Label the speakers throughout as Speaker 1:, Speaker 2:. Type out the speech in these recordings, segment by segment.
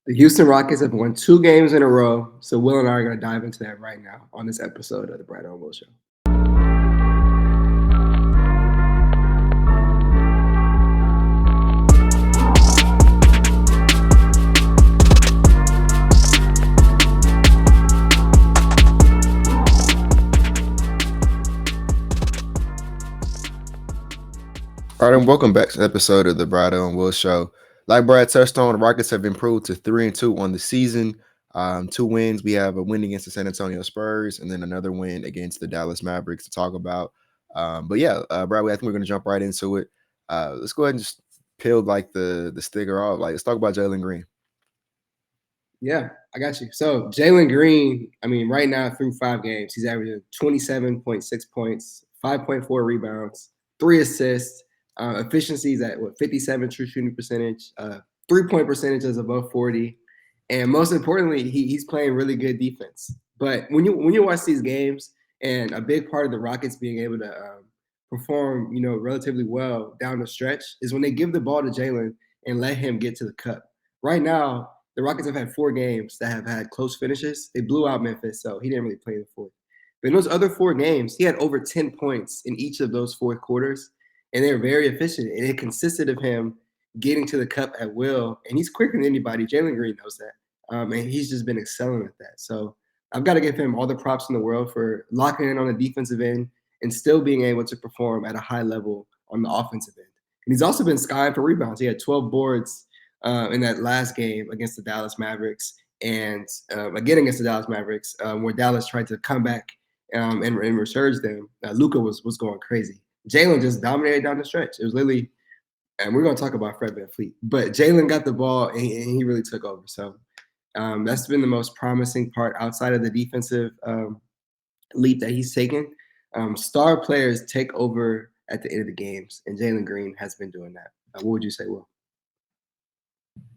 Speaker 1: The Houston Rockets have won 2 games in a row, so Will and I are going to dive into that right now on this episode of the Bradeaux and Will Show.
Speaker 2: All right, and welcome back to the episode of the Bradeaux and Will Show. Like Brad touched on, the Rockets have improved to 3-2 on the season. 2 wins. We have a win against the San Antonio Spurs, and then another win against the Dallas Mavericks to talk about. Brad, I think we're going to jump right into it. Let's go ahead and just peel like the sticker off. Like, let's talk about Jalen Green.
Speaker 1: Yeah, I got you. So Jalen Green, right now through 5 games, he's averaging 27.6 points, 5.4 rebounds, 3 assists. Efficiencies at 57 true shooting percentage. 3-point percentage is above 40, and most importantly, he's playing really good defense. But when you watch these games, and a big part of the Rockets being able to perform, relatively well down the stretch is when they give the ball to Jalen and let him get to the cup. Right now, the Rockets have had 4 games that have had close finishes. They blew out Memphis, so he didn't really play the fourth. But in those other 4 games, he had over 10 points in each of those fourth quarters, and they were very efficient. And it consisted of him getting to the cup at will, and he's quicker than anybody. Jalen Green knows that, and he's just been excelling at that. So I've got to give him all the props in the world for locking in on the defensive end and still being able to perform at a high level on the offensive end. And he's also been skying for rebounds. He had 12 boards in that last game against the Dallas Mavericks, and again against the Dallas Mavericks, where Dallas tried to come back and resurge them. Luka was going crazy. Jalen just dominated down the stretch. It was literally, and we're going to talk about Fred VanVleet, but Jalen got the ball and he really took over. So that's been the most promising part outside of the defensive leap that he's taken. Star players take over at the end of the games, and Jalen Green has been doing that. What would you say, Will?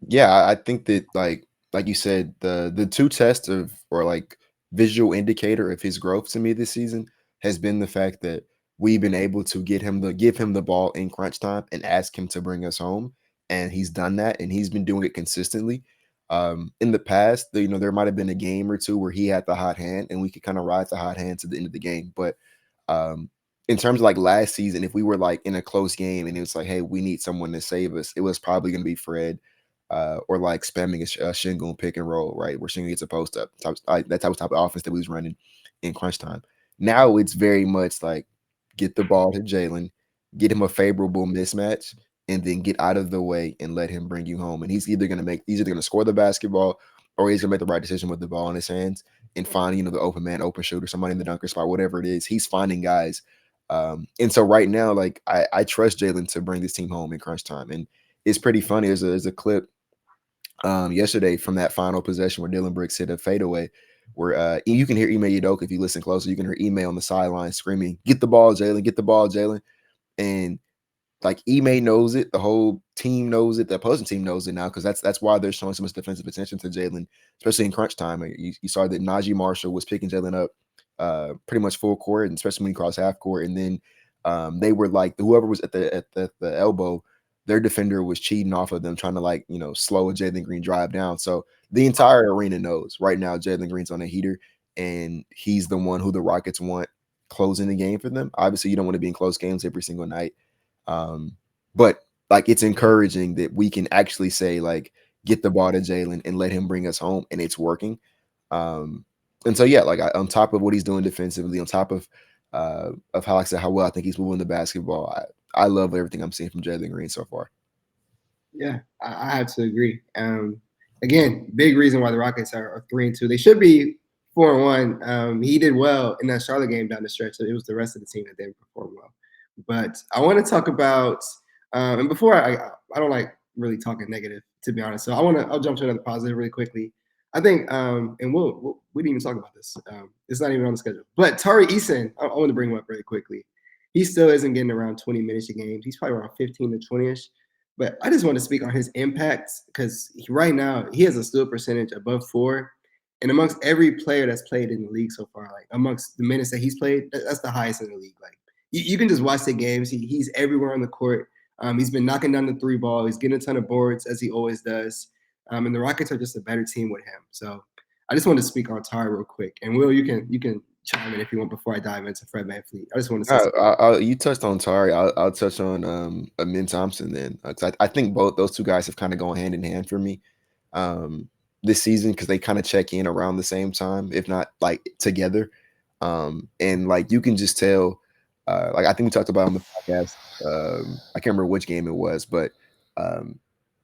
Speaker 2: Yeah, I think that like you said, the two tests of or like visual indicator of his growth to me this season has been the fact that we've been able to give him the ball in crunch time and ask him to bring us home. And he's done that and he's been doing it consistently. In the past, there might have been a game or two where he had the hot hand and we could kind of ride the hot hand to the end of the game. But um in terms of like last season, if we were like in a close game and it was like, hey, we need someone to save us, it was probably gonna be Fred or like spamming a Şengün pick and roll, right? Where Şengün gets a post up. That type of offense that we was running in crunch time. Now it's very much like get the ball to Jalen, get him a favorable mismatch, and then get out of the way and let him bring you home. And he's either gonna score the basketball or he's gonna make the right decision with the ball in his hands and find, the open man, open shooter, somebody in the dunker spot, whatever it is. He's finding guys. And so right now, like I trust Jalen to bring this team home in crunch time. And it's pretty funny. There's a clip yesterday from that final possession where Dillon Brooks hit a fadeaway where you can hear Ime Udoka if you listen closely. You can hear Ime on the sideline screaming, "Get the ball, Jalen! Get the ball, Jalen!" And like Ime knows it, the whole team knows it, the opposing team knows it now because that's why they're showing so much defensive attention to Jalen, especially in crunch time. You saw that Najee Marshall was picking Jalen up pretty much full court, and especially when he crossed half court, and then they were like whoever was at the elbow, their defender was cheating off of them, trying to slow a Jalen Green drive down. So the entire arena knows right now Jalen Green's on a heater, and he's the one who the Rockets want closing the game for them. Obviously, you don't want to be in close games every single night, but like it's encouraging that we can actually say like get the ball to Jalen and let him bring us home, and it's working. And so yeah, like on top of what he's doing defensively, on top of how I said how well I think he's moving the basketball, I love everything I'm seeing from Jalen Green so far.
Speaker 1: Yeah, I have to agree. Again, big reason why the Rockets are 3-2. They should be 4-1. He did well in that Charlotte game down the stretch. So it was the rest of the team that didn't perform well. But I want to talk about, and before I don't like really talking negative, to be honest. So I'll jump to another positive really quickly. I think, and we didn't even talk about this. It's not even on the schedule. But Tari Eason, I want to bring him up really quickly. He still isn't getting around 20 minutes a game. He's probably around 15 to 20ish. But I just want to speak on his impact because right now he has a steal percentage above 4. And amongst every player that's played in the league so far, like amongst the minutes that he's played, that's the highest in the league. Like you can just watch the games. He's everywhere on the court. He's been knocking down the 3 ball. He's getting a ton of boards as he always does. And the Rockets are just a better team with him. So I just wanted to speak on Tari real quick. And Will, you can chime in if you want before I dive into Fred VanVleet. I just want to say something.
Speaker 2: You touched on Tari. I'll touch on Amin Thompson then, 'cause I think both those two guys have kind of gone hand in hand for me this season because they kind of check in around the same time, if not like together. And like you can just tell, like I think we talked about on the podcast. I can't remember which game it was, but um,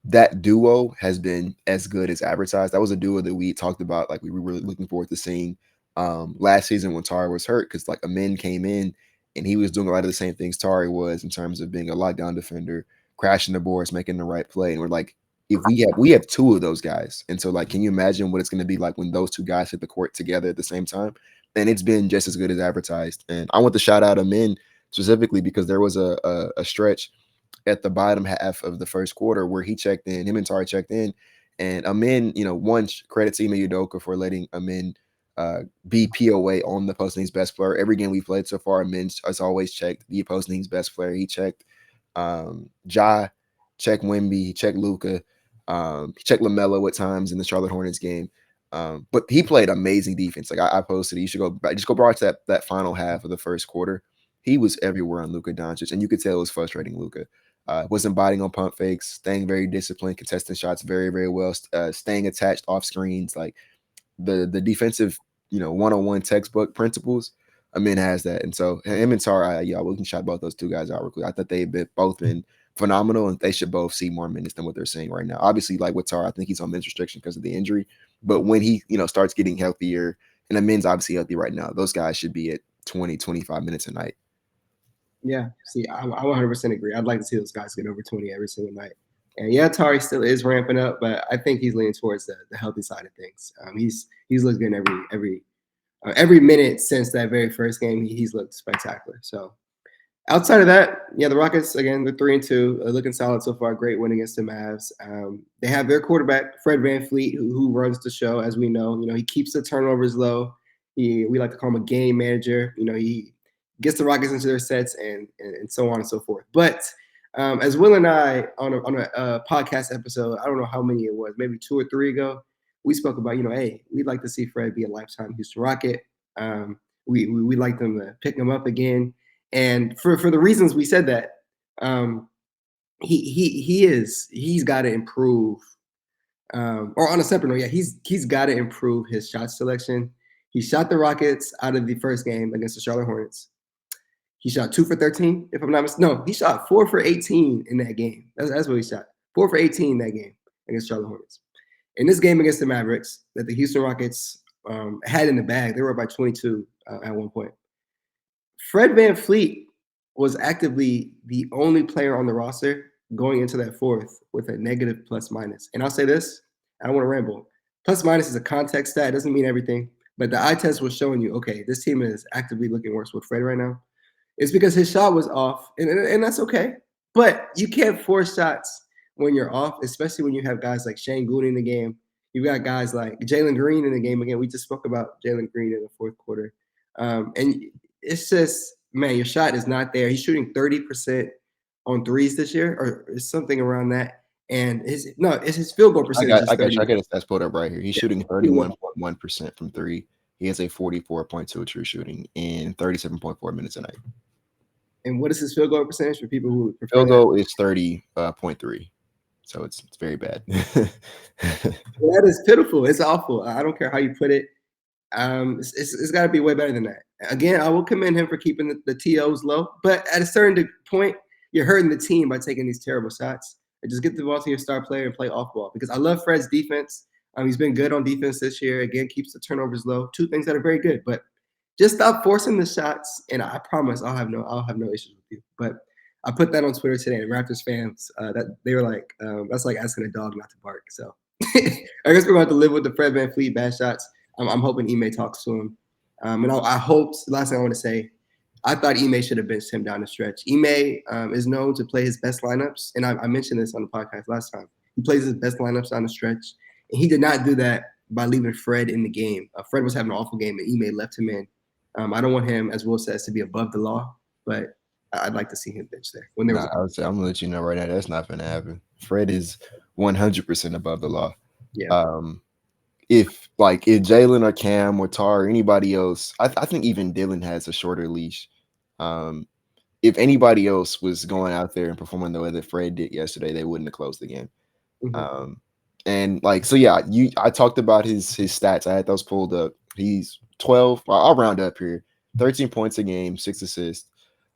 Speaker 2: that duo has been as good as advertised. That was a duo that we talked about, like we were really looking forward to seeing last season when Tari was hurt, because like Amin came in and he was doing a lot of the same things Tari was in terms of being a lockdown defender, crashing the boards, making the right play. And we're like, if we have two of those guys, and so like, can you imagine what it's going to be like when those two guys hit the court together at the same time? And it's been just as good as advertised. And I want to shout out Amin specifically because there was a stretch at the bottom half of the first quarter where he checked in, him and Tari checked in, and Amin, one credit to Ime Udoka for letting Amin be POA on the opposing team's best player. Every game we played so far, Amin has always checked the opposing team's best player. He checked Ja, checked Wemby, he checked Luka, he checked LaMelo at times in the Charlotte Hornets game. But he played amazing defense. Like I posted it. You should go back, just go back to that final half of the first quarter. He was everywhere on Luka Doncic, and you could tell it was frustrating Luka. Wasn't biting on pump fakes, staying very disciplined, contesting shots very, very well, staying attached off screens. Like the defensive, one-on-one textbook principles, Amin has that. And so him and Tari, we can shout both those two guys out real quick. I thought they've both been phenomenal, and they should both see more minutes than what they're seeing right now. Obviously, like with Tari, I think he's on minutes restriction because of the injury. But when he, starts getting healthier, and Amin's obviously healthy right now, those guys should be at 20, 25 minutes a night.
Speaker 1: Yeah, see, I 100% agree. I'd like to see those guys get over 20 every single night. And yeah, Tari still is ramping up, but I think he's leaning towards the healthy side of things. He's looked good every minute since that very first game. He's looked spectacular. So outside of that, yeah, the Rockets again, they're 3-2, looking solid so far. Great win against the Mavs. They have their quarterback Fred VanVleet, who runs the show, as we know. He keeps the turnovers low. We like to call him a game manager. He gets the Rockets into their sets and so on and so forth. But as Will and I on a podcast episode, I don't know how many it was, maybe 2 or 3 ago, we spoke about, hey, we'd like to see Fred be a lifetime Houston Rocket. We like them to pick him up again. And for the reasons we said that, he's got to improve. Or on a separate note, yeah, he's got to improve his shot selection. He shot the Rockets out of the first game against the Charlotte Hornets. He shot 2 for 13, if I'm not mistaken. No, he shot 4 for 18 in that game. That's what he shot. 4 for 18 in that game against Charlotte Hornets. In this game against the Mavericks that the Houston Rockets had in the bag, they were up by 22 at one point. Fred VanVleet was actively the only player on the roster going into that fourth with a negative plus minus. And I'll say this, I don't want to ramble. Plus minus is a context stat. It doesn't mean everything. But the eye test was showing you, okay, this team is actively looking worse with Fred right now. It's because his shot was off, and that's okay. But you can't force shots when you're off, especially when you have guys like Şengün in the game. You've got guys like Jalen Green in the game again. We just spoke about Jalen Green in the fourth quarter. And it's just, man, your shot is not there. He's shooting 30% on threes this year, or something around that. And it's his field goal percentage.
Speaker 2: I got his stats pulled up right here. He's shooting 31.1% from three. He has a 44.2 true shooting in 37.4 minutes a night.
Speaker 1: And what is his field goal percentage for people who prefer
Speaker 2: field goal is 30.3. So it's very bad.
Speaker 1: That is pitiful. It's awful. I don't care how you put it. It's got to be way better than that. Again, I will commend him for keeping the TOs low, but at a certain point, you're hurting the team by taking these terrible shots. And just get the ball to your star player and play off ball. Because I love Fred's defense. He's been good on defense this year. Again, keeps the turnovers low. 2 things that are very good. But just stop forcing the shots, and I promise I'll have no issues with you. But I put that on Twitter today, and Raptors fans that they were like, that's like asking a dog not to bark. So I guess we're going to have to live with the Fred VanVleet bad shots. I'm hoping Ime talks to him. And I hope, last thing I want to say, I thought Ime should have benched him down the stretch. Ime is known to play his best lineups, and I mentioned this on the podcast last time. He plays his best lineups down the stretch, and he did not do that by leaving Fred in the game. Fred was having an awful game, and Ime left him in. I don't want him, as Will says, to be above the law, but I'd like to see him bench there.
Speaker 2: I'm gonna let you know right now that's not gonna happen. Fred is 100% above the law.
Speaker 1: Yeah.
Speaker 2: If Jalen or Cam or Tar or anybody else, I think even Dillon has a shorter leash. If anybody else was going out there and performing the way that Fred did yesterday, they wouldn't have closed the game.
Speaker 1: Mm-hmm.
Speaker 2: And so yeah, I talked about his stats. I had those pulled up. He's 12. I'll round up here. 13 points a game, 6 assists.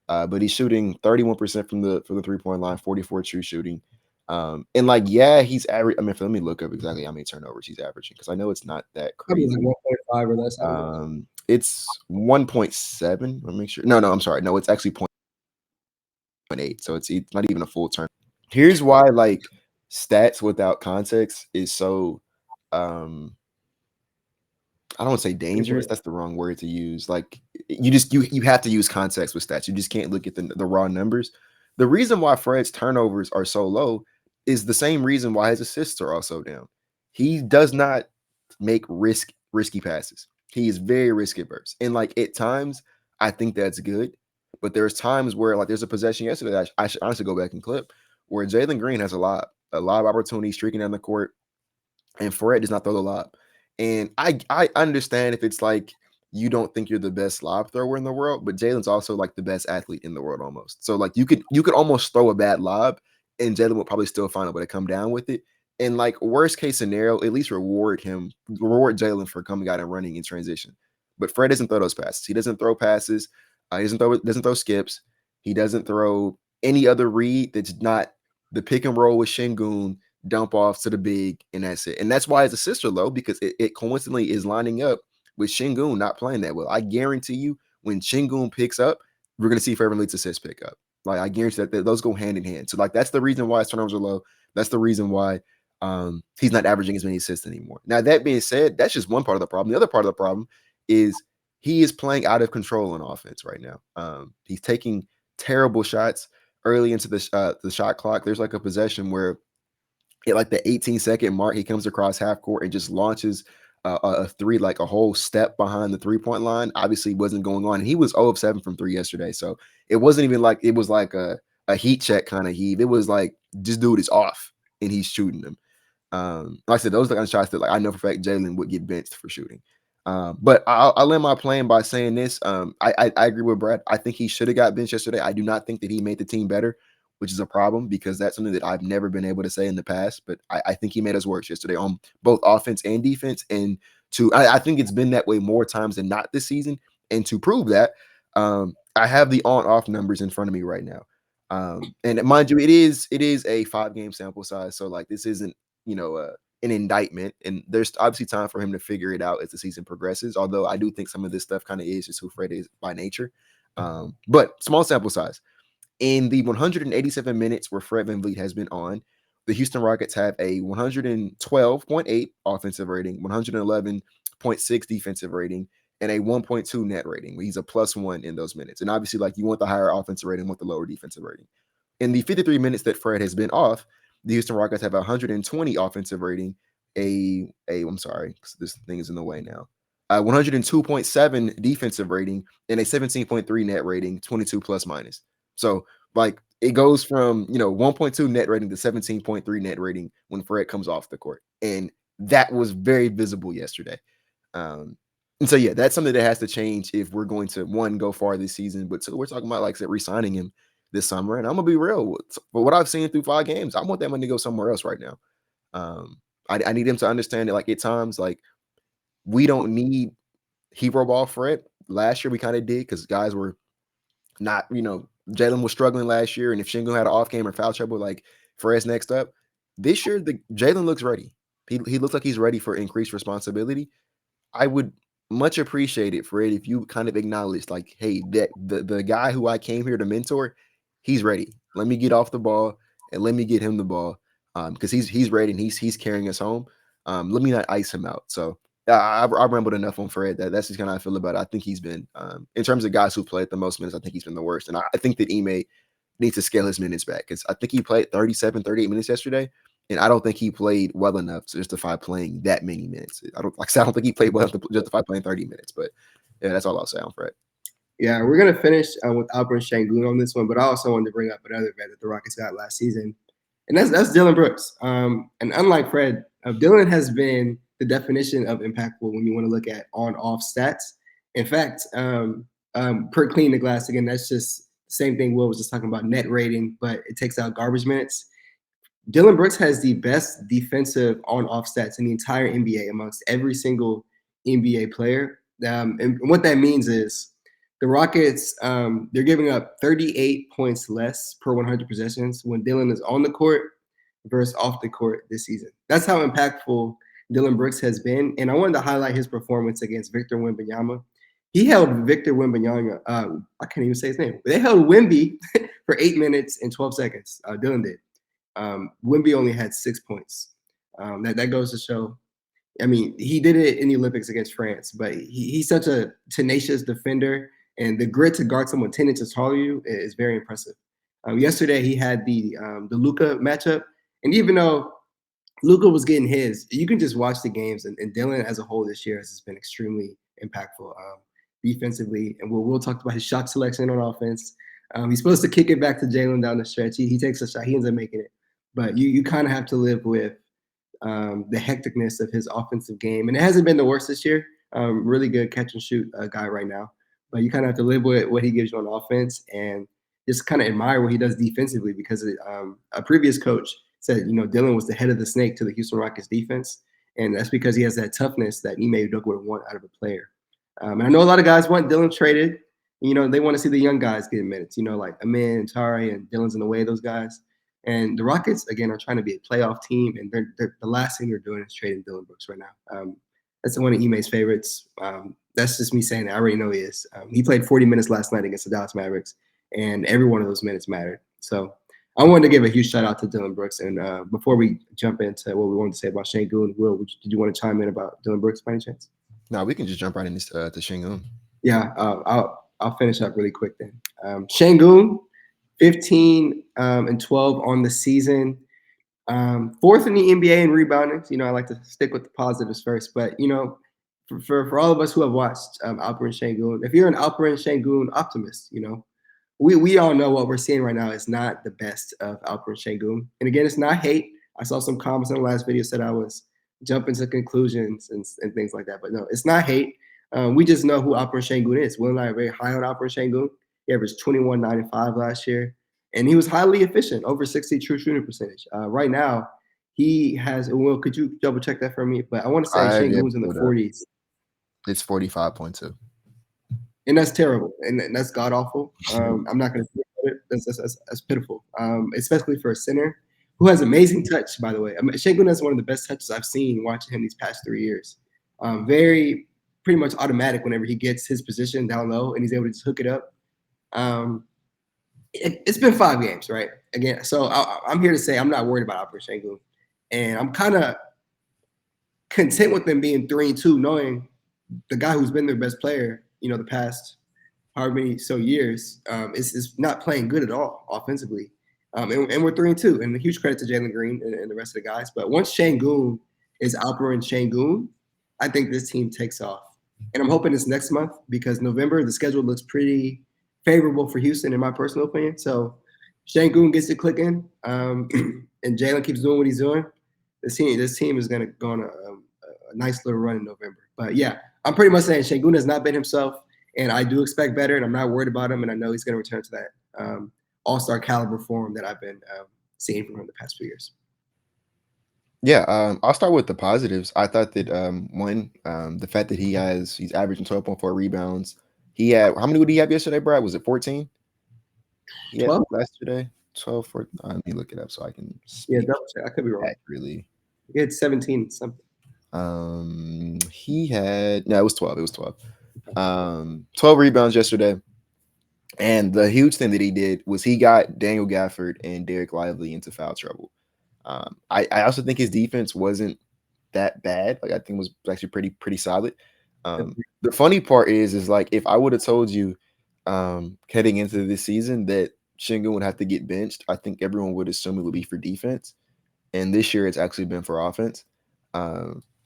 Speaker 2: But he's shooting 31% from the 3-point line, 44 true shooting. And yeah, he's average. I mean, let me look up exactly how many turnovers he's averaging because I know it's not that
Speaker 1: Probably like
Speaker 2: crazy.
Speaker 1: 1.5 or less. I would guess.
Speaker 2: It's 1.7. Let me make sure. No, I'm sorry. No, it's actually 0.8. So it's not even a full turn. Here's why stats without context is so I don't want to say dangerous. That's the wrong word to use. You have to use context with stats. You just can't look at the raw numbers. The reason why Fred's turnovers are so low is the same reason why his assists are also down. He does not make risky passes. He is very risk averse. And at times, I think that's good. But there's times where there's a possession yesterday that I should honestly go back and clip where Jalen Green has a lot of opportunity streaking down the court, and Fred does not throw the lob. And I understand if it's you don't think you're the best lob thrower in the world, but Jalen's also the best athlete in the world almost. So you could almost throw a bad lob and Jalen would probably still find a way to come down with it. And worst case scenario, at least reward Jalen for coming out and running in transition. But Fred doesn't throw those passes. He doesn't throw passes. He doesn't throw skips. He doesn't throw any other read that's not the pick and roll with Şengün, dump off to the big, and that's it. And that's why his assists are low because it coincidentally is lining up with Şengün not playing that well. I guarantee you, when Şengün picks up, we're going to see VanVleet's assists pick up. I guarantee that those go hand in hand. So that's the reason why his turnovers are low. That's the reason why he's not averaging as many assists anymore. Now, that being said, that's just one part of the problem. The other part of the problem is he is playing out of control on offense right now. He's taking terrible shots early into the shot clock. There's a possession where at the 18-second mark, he comes across half court and just launches a three, a whole step behind the 3-point line. Obviously, wasn't going on. And he was 0 of 7 from 3 yesterday. So it wasn't even it was a heat check kind of heave. It was this dude is off and he's shooting them. Like I said, those are the kind of shots that I know for a fact Jalen would get benched for shooting. But I'll end my plan by saying this. I agree with Brad. I think he should have got benched yesterday. I do not think that he made the team better, which is a problem because that's something that I've never been able to say in the past. But I think he made us worse yesterday on both offense and defense. And I think it's been that way more times than not this season. And to prove that, I have the on-off numbers in front of me right now. And mind you, it is a 5-game sample size. So this isn't, an indictment. And there's obviously time for him to figure it out as the season progresses. Although I do think some of this stuff kind of is just who Fred is by nature. But small sample size. In the 187 minutes where Fred VanVleet has been on, the Houston Rockets have a 112.8 offensive rating, 111.6 defensive rating, and a 1.2 net rating. He's a +1 in those minutes. And obviously, you want the higher offensive rating with the lower defensive rating. In the 53 minutes that Fred has been off, the Houston Rockets have a 120 offensive rating, I'm sorry, this thing is in the way now. 102.7 defensive rating and a 17.3 net rating, 22 plus minus. So it goes from 1.2 net rating to 17.3 net rating when Fred comes off the court, and that was very visible yesterday. And so yeah, that's something that has to change if we're going to go far this season. But 2, we're talking about re-signing him this summer, and I'm gonna be real. But what I've seen through 5 games, I want that money to go somewhere else right now. I need him to understand that at times we don't need hero ball Fred. Last year we kind of did because guys were not, Jalen was struggling last year, and if Şengün had an off game or foul trouble, Fred's next up. This year, the Jalen looks ready. He looks like he's ready for increased responsibility. I would much appreciate it, Fred, if you kind of acknowledge, hey, that the guy who I came here to mentor, he's ready. Let me get off the ball and let me get him the ball because he's ready and he's carrying us home. Let me not ice him out. So I rambled enough on Fred. That's just kind of how I feel about it. I think he's been, in terms of guys who played the most minutes, I think he's been the worst. And I think that Ime needs to scale his minutes back because I think he played 37, 38 minutes yesterday. And I don't think he played well enough to justify playing that many minutes. I don't think he played well enough to justify playing 30 minutes. But yeah, that's all I'll say on Fred.
Speaker 1: Yeah, we're gonna finish with Alperen Şengün on this one, but I also wanted to bring up another vet that the Rockets got last season, And that's Dillon Brooks. And unlike Fred, Dillon has been the definition of impactful when you want to look at on-off stats. In fact, per clean the glass, again, that's just the same thing Will was just talking about, net rating, but it takes out garbage minutes. Dillon Brooks has the best defensive on-off stats in the entire NBA amongst every single NBA player. And what that means is the Rockets, they're giving up 38 points less per 100 possessions when Dillon is on the court versus off the court this season. That's how impactful Dillon Brooks has been. And I wanted to highlight his performance against Victor Wembanyama. He held Victor Wembanyama, I can't even say his name. They held Wemby for 8 minutes and 12 seconds. Dillon did. Wemby only had 6 points. That goes to show. I mean, he did it in the Olympics against France, but he's such a tenacious defender, and the grit to guard someone 10 inches taller than you is very impressive. Yesterday, he had the Luka matchup, and even though Luka was getting his, you can just watch the games, and Dillon as a whole this year has been extremely impactful defensively. And we'll talk about his shot selection on offense. He's supposed to kick it back to Jalen down the stretch. He takes a shot, he ends up making it. But you kind of have to live with the hecticness of his offensive game. And it hasn't been the worst this year. Really good catch and shoot guy right now. But you kind of have to live with what he gives you on offense and just kind of admire what he does defensively, because a previous coach said, Dillon was the head of the snake to the Houston Rockets defense. And that's because he has that toughness that Ime Udoka would want out of a player. And I know a lot of guys want Dillon traded. They want to see the young guys getting minutes, like Amin and Tari, and Dillon's in the way of those guys. And the Rockets, again, are trying to be a playoff team, and they're the last thing they're doing is trading Dillon Brooks right now. That's one of Ime's favorites. That's just me saying that. I already know he is. He played 40 minutes last night against the Dallas Mavericks, and every one of those minutes mattered. So I wanted to give a huge shout out to Dillon Brooks. And before we jump into what we wanted to say about Şengün, Will, did you want to chime in about Dillon Brooks by any chance?
Speaker 2: No, we can just jump right into to Şengün.
Speaker 1: Yeah, I'll finish up really quick then. Şengün, 15 and 12 on the season. Fourth in the NBA in rebounding. I like to stick with the positives first. But, for all of us who have watched Alperen Şengün, if you're an Alperen Şengün optimist, we all know what we're seeing right now is not the best of Alperen Şengün. And again, it's not hate. I saw some comments in the last video said I was jumping to conclusions and things like that. But no, it's not hate. We just know who Alperen Şengün is. Will and I are very high on Alperen Şengün. He averaged 21, 9, and 5 last year. And he was highly efficient, over 60 true shooting percentage. Right now, he has, Will, could you double check that for me? But I want to say Şengün's in the 40s.
Speaker 2: It's 45.2.
Speaker 1: And that's terrible. And that's god awful. I'm not going to say it. That's pitiful, especially for a center who has amazing touch, by the way. Şengün has one of the best touches I've seen watching him these past 3 years. Pretty much automatic whenever he gets his position down low and he's able to just hook it up. It's been 5 games, right? Again, so I'm here to say I'm not worried about Alperen Şengün. And I'm kind of content with them being 3-2, knowing the guy who's been their best player, the past however many years, is not playing good at all offensively. And we're 3-2. And a huge credit to Jalen Green and the rest of the guys. But once Şengün is Alperen Şengün, I think this team takes off. And I'm hoping it's next month, because November, the schedule looks pretty favorable for Houston, in my personal opinion. So Şengün gets it clicking, and Jalen keeps doing what he's doing. This team is going to go on a nice little run in November. But yeah, I'm pretty much saying Şengün has not been himself, and I do expect better, and I'm not worried about him, and I know he's going to return to that all-star caliber form that I've been seeing from him the past few years.
Speaker 2: Yeah, I'll start with the positives. I thought that the fact that he's averaging 12.4 rebounds. He had, how many would he have yesterday, Brad? Was it 14? Yeah,
Speaker 1: 12?
Speaker 2: yesterday. 12 for let me look it up so I can
Speaker 1: double check. I could be wrong.
Speaker 2: Accurately.
Speaker 1: He had 17 something.
Speaker 2: It was 12. It was 12. 12 rebounds yesterday. And the huge thing that he did was he got Daniel Gafford and Derek Lively into foul trouble. I also think his defense wasn't that bad. Like, I think it was actually pretty solid. The funny part is like, if I would have told you heading into this season that Şengün would have to get benched, I think everyone would assume it would be for defense. And this year it's actually been for offense.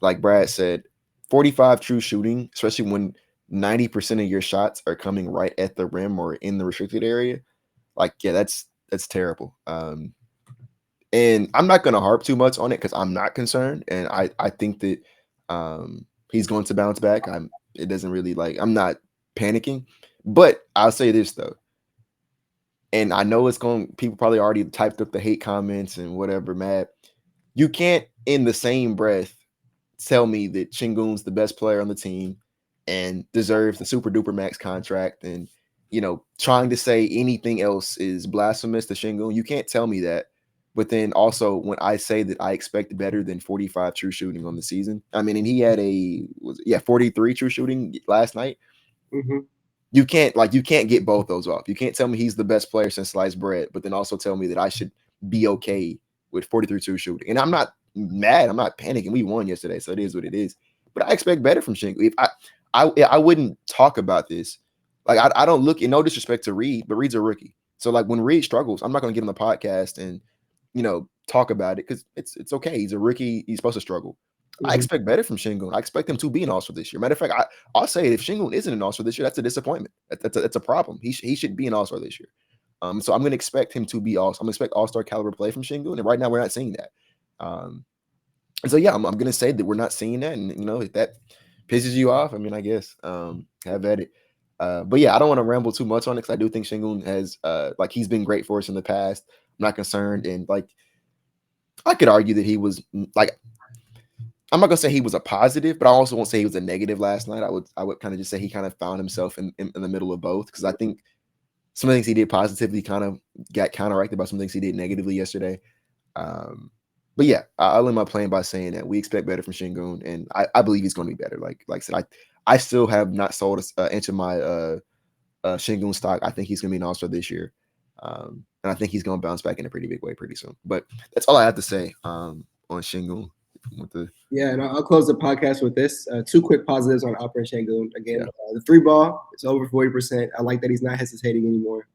Speaker 2: Like Brad said, 45 true shooting, especially when 90% of your shots are coming right at the rim or in the restricted area. Like, yeah, that's terrible. And I'm not going to harp too much on it because I'm not concerned, and I think that he's going to bounce back. It doesn't really I'm not panicking, but I'll say this though, and I know people probably already typed up the hate comments and whatever, mad. You can't in the same breath tell me that Şengün's the best player on the team and deserves the super duper max contract, and trying to say anything else is blasphemous to Şengün. You can't tell me that. But then also when I say that I expect better than 45 true shooting on the season, I mean, and he had 43 true shooting last night.
Speaker 1: Mm-hmm.
Speaker 2: You can't get both those off. You can't tell me he's the best player since sliced bread, but then also tell me that I should be okay with 43 true shooting. And I'm not mad. I'm not panicking. We won yesterday, so it is what it is. But I expect better from Şengün. If I wouldn't talk about this. I don't look, in no disrespect to Reed, but Reed's a rookie. So when Reed struggles, I'm not going to get on the podcast and talk about it because it's okay. He's a rookie. He's supposed to struggle.
Speaker 1: Mm-hmm.
Speaker 2: I expect better from Şengün. I expect him to be an All-Star this year. Matter of fact, I'll say it, if Şengün isn't an All-Star this year, that's a disappointment. That's a problem. He should be an All-Star this year. So I'm going to expect him to be I'm going to expect All-Star caliber play from Şengün, and right now we're not seeing that. And so yeah, I'm going to say that we're not seeing that, and if that pisses you off, I mean, I guess have at it. But yeah, I don't want to ramble too much on it because I do think Şengün has he's been great for us in the past. I'm not concerned, and I could argue that he was I'm not gonna say he was a positive, but I also won't say he was a negative last night. I would kind of just say he kind of found himself in the middle of both, because I think some of the things he did positively kind of got counteracted by some things he did negatively yesterday. But yeah, I'll end my plan by saying that we expect better from Şengün, and I believe he's going to be better. Like I said, I still have not sold an inch of my Şengün stock. I think he's going to be an All-Star this year, and I think he's going to bounce back in a pretty big way pretty soon. But that's all I have to say on Şengün.
Speaker 1: Yeah, and I'll close the podcast with this. 2 quick positives on Alperen Şengün. Again, the 3 ball is over 40%. I like that he's not hesitating anymore.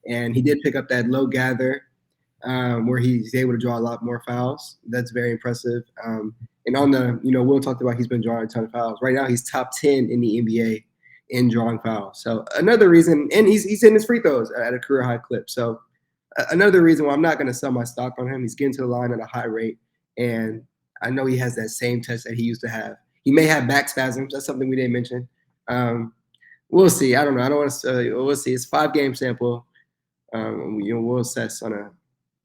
Speaker 1: And he did pick up that low gather where he's able to draw a lot more fouls. That's very impressive. And on the, Will talked about he's been drawing a ton of fouls. Right now, he's top 10 in the NBA in drawing fouls. So another reason, and he's hitting his free throws at a career high clip. So another reason why I'm not going to sell my stock on him. He's getting to the line at a high rate, and I know he has that same touch that he used to have. He may have back spasms. That's something we didn't mention. We'll see. I don't know. I don't want to. We'll see. It's 5-game sample. We'll assess on a,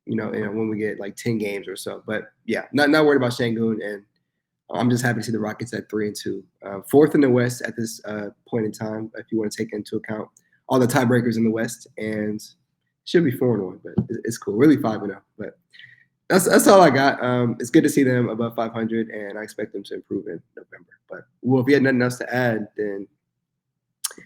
Speaker 1: when we get 10 games or so. But yeah, not worried about Şengün, and I'm just happy to see the Rockets at 3-2, 4th in the West at this point in time. If you want to take into account all the tiebreakers in the West, and should be 4-1, but it's cool. Really 5-0, but. That's all I got. It's good to see them above 500, and I expect them to improve in November. But if you had nothing else to add, then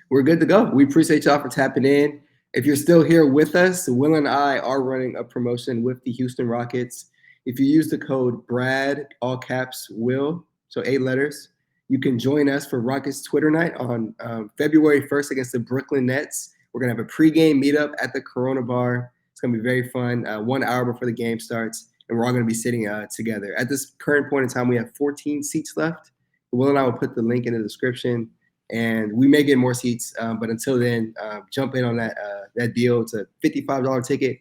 Speaker 1: we're good to go. We appreciate y'all for tapping in. If you're still here with us, Will and I are running a promotion with the Houston Rockets. If you use the code BRAD, all caps, Will, so 8 letters, you can join us for Rockets Twitter night on February 1st against the Brooklyn Nets. We're going to have a pregame meetup at the Corona Bar. It's going to be very fun. 1 hour before the game starts. And we're all going to be sitting together. At this current point in time, we have 14 seats left. Will and I will put the link in the description, and we may get more seats. But until then, jump in on that deal. It's a $55 ticket,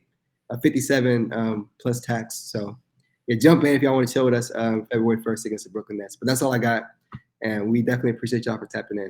Speaker 1: $57 plus tax. So yeah, jump in if y'all want to chill with us February 1st against the Brooklyn Nets. But that's all I got, and we definitely appreciate y'all for tapping in.